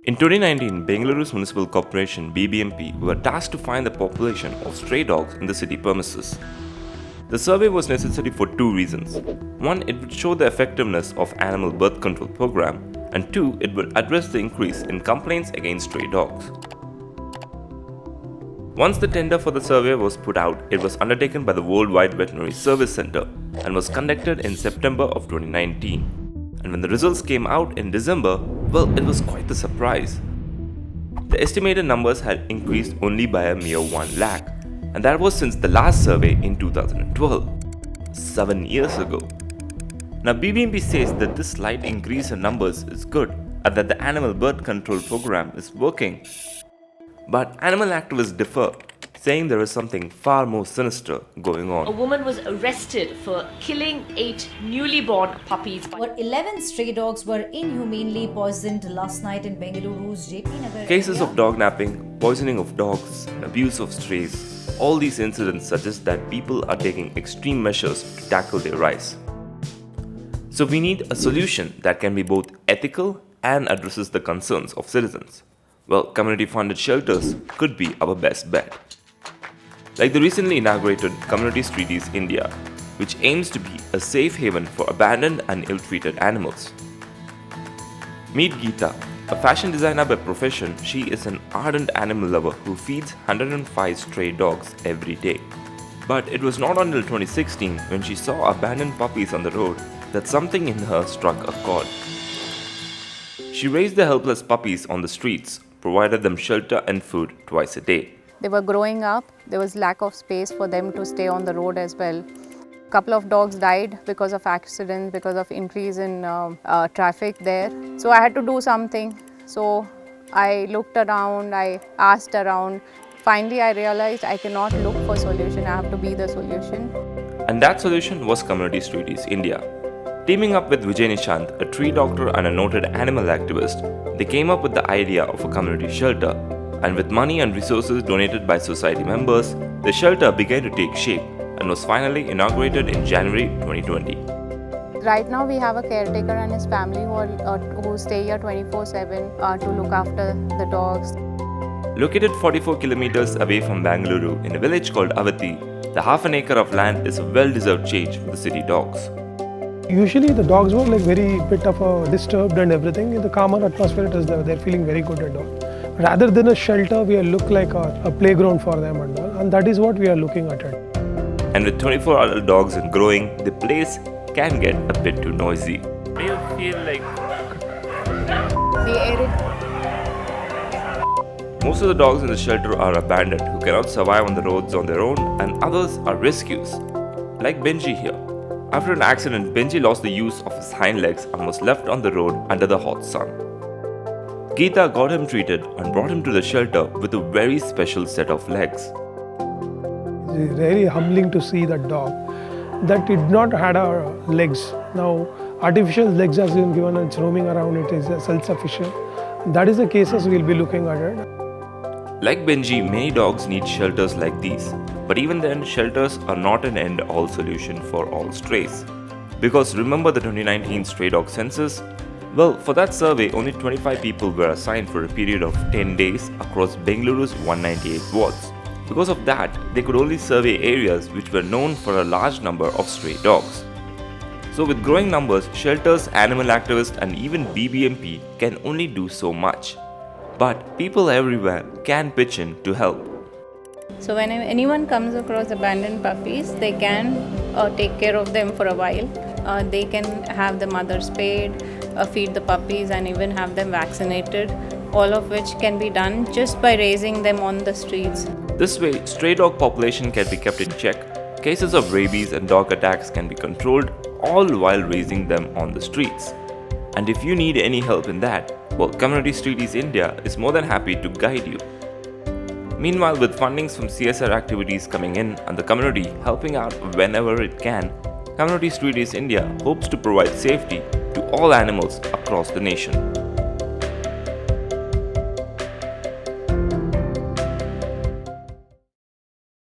In 2019, Bengaluru's Municipal Corporation (BBMP) were tasked to find the population of stray dogs in the city premises. The survey was necessary for two reasons. One, it would show the effectiveness of animal birth control program, and two, it would address the increase in complaints against stray dogs. Once the tender for the survey was put out, it was undertaken by the Worldwide Veterinary Service Center and was conducted in September of 2019. And when the results came out in December, well, it was quite the surprise. The estimated numbers had increased only by a mere 1 lakh, and that was since the last survey in 2012, 7 years ago. Now, BBMP says that this slight increase in numbers is good and that the animal birth control program is working. But animal activists differ, saying there is something far more sinister going on. A woman was arrested for killing 8 newly born puppies. 11 stray dogs were inhumanely poisoned last night in Bengaluru's JP Nagar Cases area. of dog napping, poisoning of dogs, abuse of strays, all these incidents suggest that people are taking extreme measures to tackle their rise. So we need a solution that can be both ethical and addresses the concerns of citizens. Well, community-funded shelters could be our best bet. Like the recently inaugurated Community Streeties India, which aims to be a safe haven for abandoned and ill-treated animals. Meet Geeta, a fashion designer by profession. She is an ardent animal lover who feeds 105 stray dogs every day. But it was not until 2016, when she saw abandoned puppies on the road, that something in her struck a chord. She raised the helpless puppies on the streets, provided them shelter and food twice a day. They were growing up, there was lack of space for them to stay on the road as well. A couple of dogs died because of accidents, because of increase in traffic there. So I had to do something. So I looked around, I asked around. Finally I realized I cannot look for solution, I have to be the solution. And that solution was Community Streeties India. Teaming up with Vijay Nishant, a tree doctor and a noted animal activist, they came up with the idea of a community shelter. And with money and resources donated by society members, the shelter began to take shape and was finally inaugurated in January 2020. Right now we have a caretaker and his family who stay here 24/7 to look after the dogs. Located 44 kilometers away from Bengaluru in a village called Avati, the half an acre of land is a well-deserved change for the city dogs. Usually the dogs were like very bit of a disturbed and everything. In the calmer atmosphere it is there. They're feeling very good and all. Rather than a shelter, we look like a playground for them and all. And that is what we are looking at it. And with 24 adult dogs and growing, the place can get a bit too noisy. Do you feel like most of the dogs in the shelter are abandoned who cannot survive on the roads on their own, and others are rescues, like Benji here. After an accident, Benji lost the use of his hind legs and was left on the road under the hot sun. Geeta got him treated and brought him to the shelter with a very special set of legs. It's very humbling to see that dog that did not had our legs. Now artificial legs has been given and it's roaming around. It is self-sufficient. That is the cases we'll be looking at it. Like Benji, many dogs need shelters like these. But even then, shelters are not an end-all solution for all strays. Because remember the 2019 stray dog census? Well, for that survey, only 25 people were assigned for a period of 10 days across Bengaluru's 198 wards. Because of that, they could only survey areas which were known for a large number of stray dogs. So with growing numbers, shelters, animal activists and even BBMP can only do so much. But people everywhere can pitch in to help. So when anyone comes across abandoned puppies, they can take care of them for a while. They can have the mother spayed, feed the puppies and even have them vaccinated, all of which can be done just by raising them on the streets. This way, stray dog population can be kept in check, cases of rabies and dog attacks can be controlled, all while raising them on the streets. And if you need any help in that, well, Community Streeties India is more than happy to guide you. Meanwhile, with fundings from CSR activities coming in and the community helping out whenever it can, Community Streeties India hopes to provide safety to all animals across the nation.